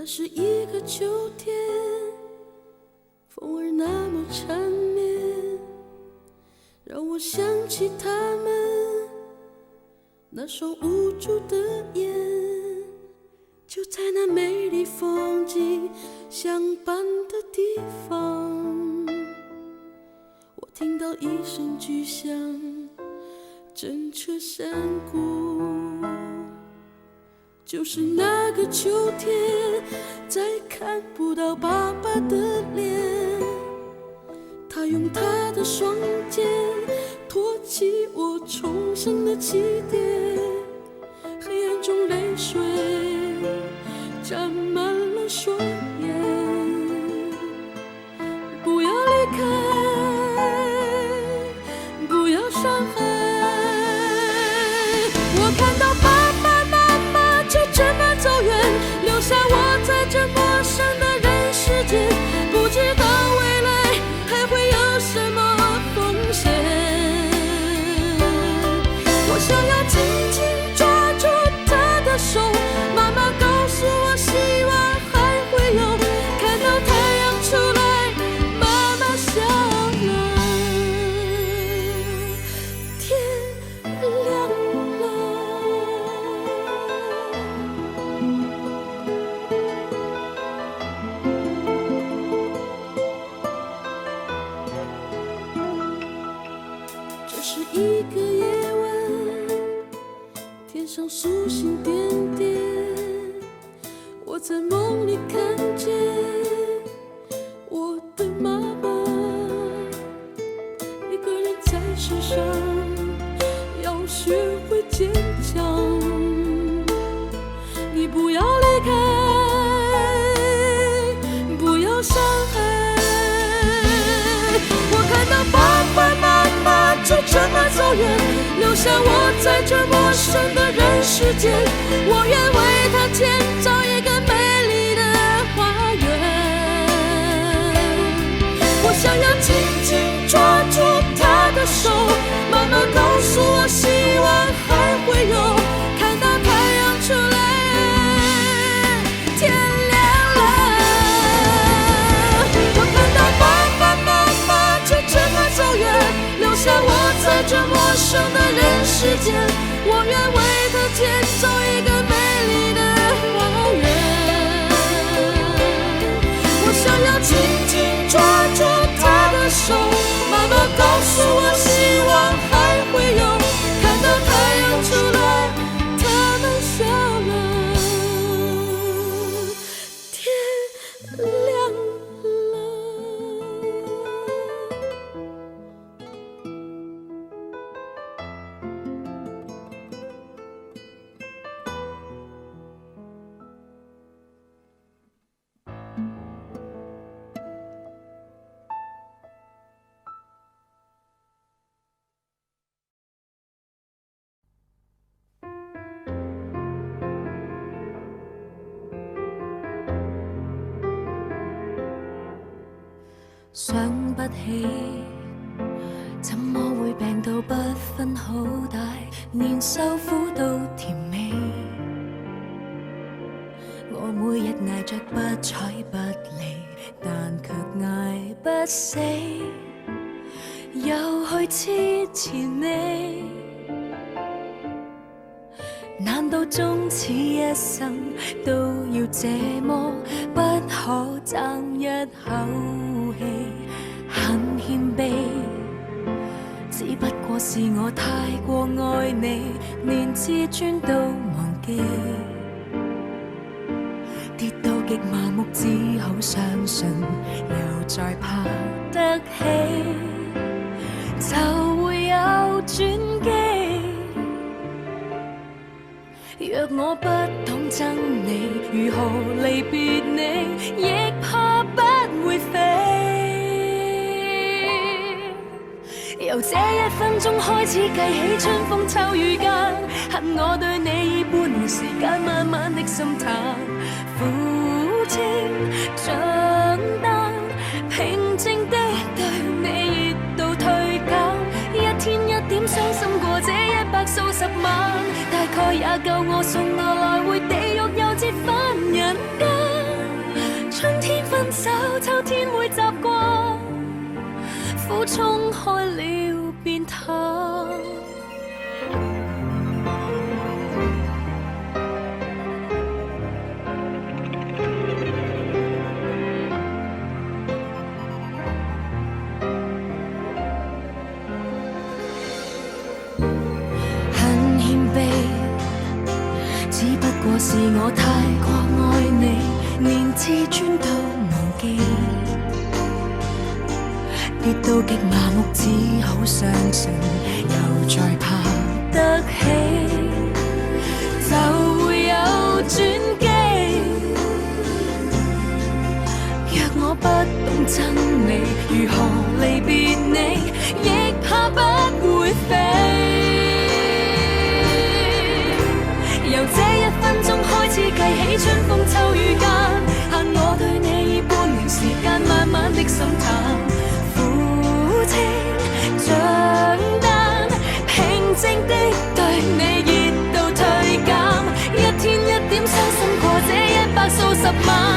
那是一个秋天，风儿那么缠绵，让我想起他们那双无助的眼。就在那美丽风景相伴的地方，我听到一声巨响，震彻山谷。就是那个秋天，再看不到爸爸的脸，他用他的双肩托起我重生的起点，黑暗中泪水沾满了双眼。不要离开，不要伤害，我看到爸爸妈妈就这么走远，留下我在这陌生的人世间，不知道未来还会有什么风险。我想要紧紧抓住他的手，妈妈告诉我希望还会有，看到太阳出来，妈妈笑了，天亮了。这是一个夜晚，天上星星点点，我在梦里看见我的妈妈，一个人在世上，要学会坚强。你不要离开，不要伤害，我看到爸爸妈妈就这么走远，留下我在这陌生的人世间，我愿为他建造一个美丽的花园。我想要紧紧抓住他的手，妈妈告诉我希望还会有，看到太阳出来，天亮了。我看到爸爸妈妈就这么走远，留下我在这陌生的人世间，我愿为他建造一个美丽的花园。我想要紧紧抓住他的手，妈妈告诉我希望还会有，看到太阳出来，他们笑了，天亮了。想不起，怎麼會病到不分好大，連受苦都甜美。我每日捱着不睬不理，但卻捱不死，又去痴纏你。難道終此一生都要這麼不可爭一口氣？很謙卑，只不過是我太過愛你，連自尊都忘記。跌到極麻木，只好相信又再爬得起，就會有轉機。若我不懂憎你，如何離別你，亦怕不會飛。由這一分鐘開始計起，春風秋雨間，恨我對你已半年時間，慢慢的心淡，苦清長單，平靜的對你熱度退減，一天一點傷心過這100數十萬，大概也夠我送我來回地獄，又折返人間。都衝開了便淡。很謙卑，只不過是我太過愛你，連自尊都忘記。跌到極麻木，只好相信，又再爬得起，就會有轉機。若我不懂真理，如何離別你，亦怕不會飛。由這1分鐘開始計起，春風秋雨間，限我對你半年時間，慢慢的心淡。苦清像燈，平靜的對你熱度退減，一天一點傷心過這100數十萬。